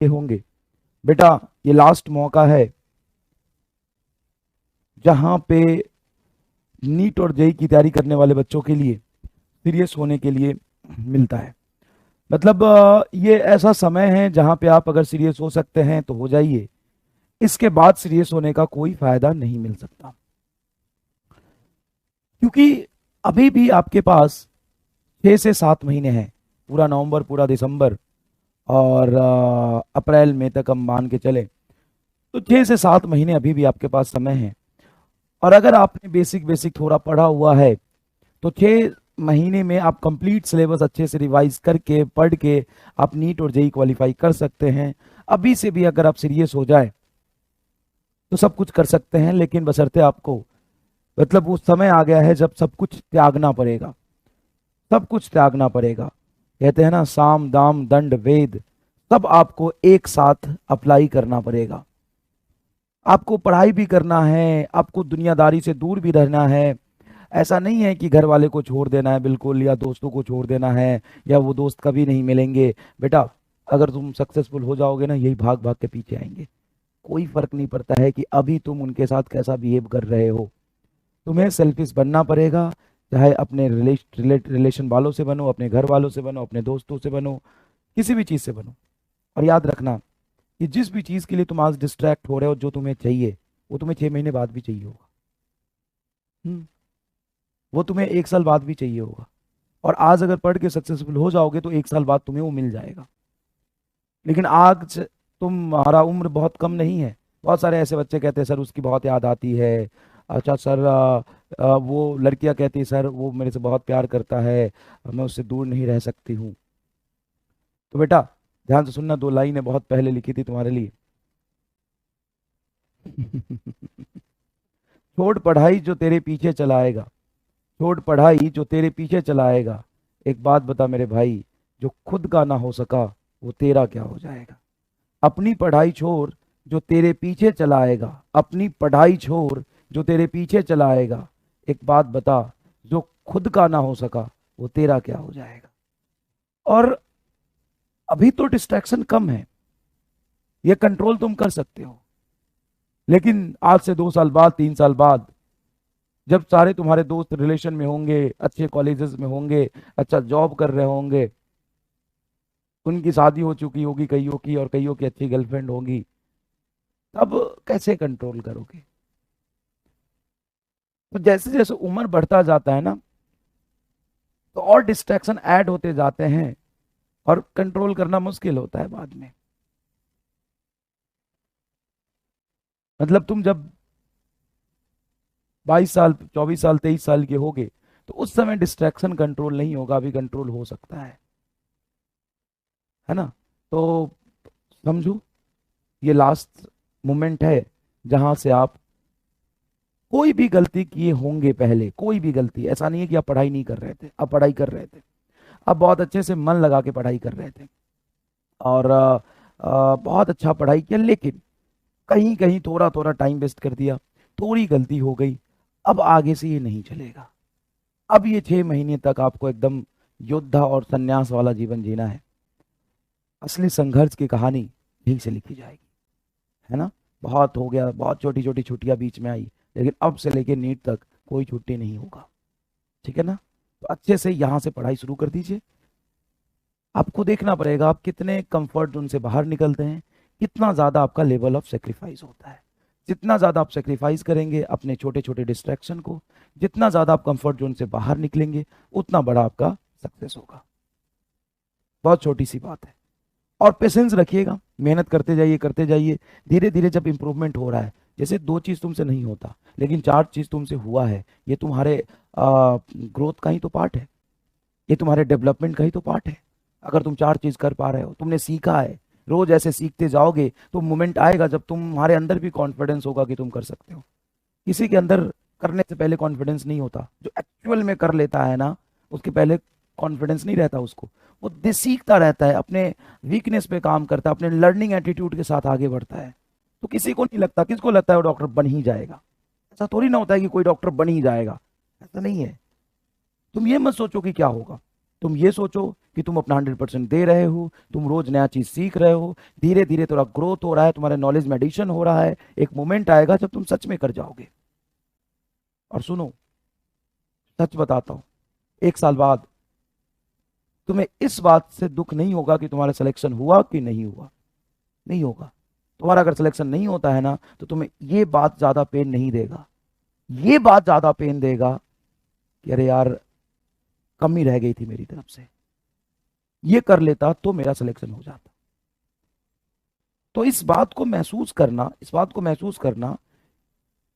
ये होंगे बेटा, ये लास्ट मौका है जहां पे नीट और जेई की तैयारी करने वाले बच्चों के लिए सीरियस होने के लिए मिलता है। मतलब ये ऐसा समय है जहां पे आप अगर सीरियस हो सकते हैं तो हो जाइए, इसके बाद सीरियस होने का कोई फायदा नहीं मिल सकता, क्योंकि अभी भी आपके पास 6 से 7 महीने हैं। पूरा नवंबर, पूरा दिसंबर और अप्रैल मई तक हम मान के चले तो 6 से 7 महीने अभी भी आपके पास समय है। और अगर आपने बेसिक बेसिक थोड़ा पढ़ा हुआ है तो 6 महीने में आप कंप्लीट सिलेबस अच्छे से रिवाइज करके पढ़ के आप नीट और जेई क्वालिफाई कर सकते हैं। अभी से भी अगर आप सीरियस हो जाए तो सब कुछ कर सकते हैं, लेकिन बशर्ते आपको, मतलब वो समय आ गया है जब सब कुछ त्यागना पड़ेगा, सब कुछ त्यागना पड़ेगा। कहते हैं ना, साम दाम दंड वेद सब आपको एक साथ अप्लाई करना पड़ेगा। आपको पढ़ाई भी करना है, आपको दुनियादारी से दूर भी रहना है। ऐसा नहीं है कि घर वाले को छोड़ देना है बिल्कुल, या दोस्तों को छोड़ देना है, या वो दोस्त कभी नहीं मिलेंगे। बेटा, अगर तुम सक्सेसफुल हो जाओगे ना, यही भाग भाग के पीछे आएंगे। कोई फर्क नहीं पड़ता है कि अभी तुम उनके साथ कैसा बिहेव कर रहे हो। तुम्हें सेल्फिश बनना पड़ेगा, चाहे अपने रिलेशन वालों से बनो, अपने घर वालों से बनो, अपने दोस्तों से बनो, किसी भी चीज़ से बनो। और याद रखना कि जिस भी चीज़ के लिए तुम आज डिस्ट्रैक्ट हो रहे हो, जो तुम्हें चाहिए वो तुम्हें 6 महीने बाद भी चाहिए होगा। हम्म, वो तुम्हें 1 साल बाद भी चाहिए होगा। और आज अगर पढ़ के सक्सेसफुल हो जाओगे तो 1 साल बाद तुम्हें वो मिल जाएगा। लेकिन आज तुम्हारा उम्र बहुत कम नहीं है। बहुत सारे ऐसे बच्चे कहते हैं सर उसकी बहुत याद आती है। अच्छा सर, वो लड़कियां कहती है सर वो मेरे से बहुत प्यार करता है, मैं उससे दूर नहीं रह सकती हूँ। तो बेटा, ध्यान से सुनना, 2 लाइनें बहुत पहले लिखी थी तुम्हारे लिए। छोड़ पढ़ाई जो तेरे पीछे चलाएगा, छोड़ पढ़ाई जो तेरे पीछे चलाएगा। एक बात बता मेरे भाई, जो खुद का ना हो सका वो तेरा क्या हो जाएगा। अपनी पढ़ाई छोड़ जो तेरे पीछे चलाएगा, अपनी पढ़ाई छोड़ जो तेरे पीछे चलाएगा। एक बात बता, जो खुद का ना हो सका वो तेरा क्या हो जाएगा। और अभी तो डिस्ट्रैक्शन कम है, ये कंट्रोल तुम कर सकते हो। लेकिन आज से 2 साल बाद, 3 साल बाद, जब सारे तुम्हारे दोस्त रिलेशन में होंगे, अच्छे कॉलेजेस में होंगे, अच्छा जॉब कर रहे होंगे, उनकी शादी हो चुकी होगी कईयों की, और कईयों की अच्छी गर्लफ्रेंड होगी, तब कैसे कंट्रोल करोगे। तो जैसे जैसे उम्र बढ़ता जाता है ना, तो और डिस्ट्रैक्शन ऐड होते जाते हैं और कंट्रोल करना मुश्किल होता है बाद में। मतलब तुम जब 22 साल, 24 साल, 23 साल के होगे तो उस समय डिस्ट्रैक्शन कंट्रोल नहीं होगा, अभी कंट्रोल हो सकता है ना। तो समझो, ये लास्ट मोमेंट है जहां से आप कोई भी गलती किए होंगे पहले, कोई भी गलती, ऐसा नहीं है कि आप पढ़ाई नहीं कर रहे थे, आप पढ़ाई कर रहे थे, आप बहुत अच्छे से मन लगा के पढ़ाई कर रहे थे, और बहुत अच्छा पढ़ाई किया, लेकिन कहीं कहीं थोड़ा थोड़ा टाइम वेस्ट कर दिया, थोड़ी गलती हो गई। अब आगे से ये नहीं चलेगा। अब ये 6 महीने तक आपको एकदम योद्धा और संन्यास वाला जीवन जीना है। असली संघर्ष की कहानी यहीं से लिखी जाएगी, है ना। बहुत हो गया, बहुत छोटी छोटी छुट्टियां बीच में आई, लेकिन अब से लेके नीट तक कोई छुट्टी नहीं होगा। ठीक है ना। तो अच्छे से यहाँ से पढ़ाई शुरू कर दीजिए। आपको देखना पड़ेगा आप कितने कंफर्ट जोन से बाहर निकलते हैं, कितना ज़्यादा आपका लेवल ऑफ सेक्रीफाइस होता है। जितना ज़्यादा आप सेक्रीफाइस करेंगे अपने छोटे छोटे डिस्ट्रैक्शन को, जितना ज़्यादा आप कंफर्ट जोन से बाहर निकलेंगे, उतना बड़ा आपका सक्सेस होगा। बहुत छोटी सी बात है। और पेशेंस रखिएगा, मेहनत करते जाइए, करते जाइए। धीरे धीरे जब इंप्रूवमेंट हो रहा है, जैसे 2 चीज़ तुमसे नहीं होता लेकिन 4 चीज़ तुमसे हुआ है, ये तुम्हारे ग्रोथ का ही तो पार्ट है, ये तुम्हारे डेवलपमेंट का ही तो पार्ट है। अगर तुम 4 चीज कर पा रहे हो, तुमने सीखा है, रोज ऐसे सीखते जाओगे तो मोमेंट आएगा जब तुम्हारे अंदर भी कॉन्फिडेंस होगा कि तुम कर सकते हो। किसी के अंदर करने से पहले कॉन्फिडेंस नहीं होता, जो एक्चुअल में कर लेता है ना, उसके पहले कॉन्फिडेंस नहीं रहता उसको। वो सीखता रहता है, अपने वीकनेस पे काम करता है, अपने लर्निंग एटीट्यूड के साथ आगे बढ़ता है। तो किसी को नहीं लगता, किसको लगता है वो डॉक्टर बन ही जाएगा। ऐसा थोड़ी ना होता है कि कोई डॉक्टर बन ही जाएगा, ऐसा नहीं है। तुम ये मत सोचो कि क्या होगा, तुम ये सोचो कि तुम अपना 100% दे रहे हो, तुम रोज नया चीज सीख रहे हो, धीरे धीरे थोड़ा ग्रोथ हो रहा है, तुम्हारे नॉलेज में एडिशन हो रहा है। एक मोमेंट आएगा जब तुम सच में कर जाओगे। और सुनो, सच बताता हूं, 1 साल बाद तुम्हें इस बात से दुख नहीं होगा कि तुम्हारा सिलेक्शन हुआ कि नहीं हुआ, नहीं होगा। तुम्हारा अगर सिलेक्शन नहीं होता है ना, तो तुम्हें ये बात ज्यादा पेन नहीं देगा, ये बात ज्यादा पेन देगा कि अरे यार, कमी रह गई थी मेरी तरफ से, ये कर लेता तो मेरा सिलेक्शन हो जाता। तो इस बात को महसूस करना, इस बात को महसूस करना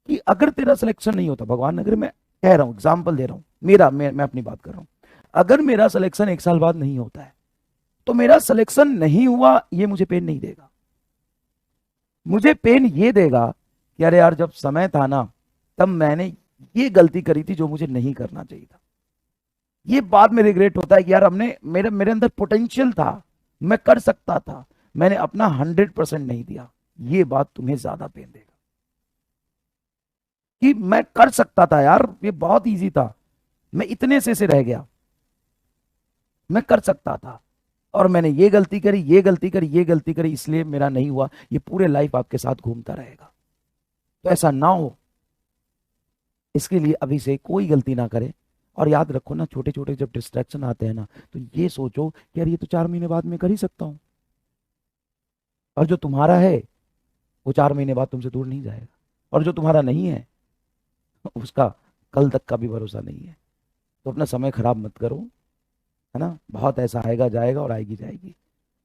कि अगर तेरा सिलेक्शन नहीं होता, भगवान, अगर मैं कह रहा हूं, एग्जाम्पल दे रहा हूं, मैं अपनी बात कर रहा हूं, अगर मेरा सिलेक्शन 1 साल बाद नहीं होता है, तो मेरा सिलेक्शन नहीं हुआ ये मुझे पेन नहीं देगा। मुझे पेन ये देगा कि अरे यार, जब समय था ना, तब मैंने ये गलती करी थी जो मुझे नहीं करना चाहिए था। ये बाद में रिग्रेट होता है कि यार, हमने मेरे मेरे अंदर पोटेंशियल था, मैं कर सकता था, मैंने अपना 100% नहीं दिया। ये बात तुम्हें ज्यादा पेन देगा कि मैं कर सकता था यार, ये बहुत इजी था, मैं इतने से रह गया, मैं कर सकता था, और मैंने ये गलती करी, ये गलती करी, ये गलती करी, इसलिए मेरा नहीं हुआ। ये पूरे लाइफ आपके साथ घूमता रहेगा। तो ऐसा ना हो, इसके लिए अभी से कोई गलती ना करे। और याद रखो ना, छोटे छोटे जब डिस्ट्रैक्शन आते हैं ना, तो ये सोचो कि यार, ये तो 4 महीने बाद मैं कर ही सकता हूं, और जो तुम्हारा है वो 4 महीने बाद तुमसे दूर नहीं जाएगा, और जो तुम्हारा नहीं है उसका कल तक का भी भरोसा नहीं है। तो अपना समय खराब मत करो, है ना। बहुत ऐसा आएगा जाएगा और आएगी जाएगी।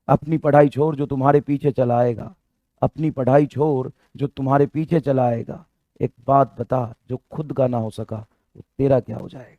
अपनी पढ़ाई छोड़ जो तुम्हारे पीछे चला आएगा, अपनी पढ़ाई छोड़ जो तुम्हारे पीछे चला आएगा। एक बात बता, जो खुद का ना हो सका वो तेरा क्या हो जाएगा।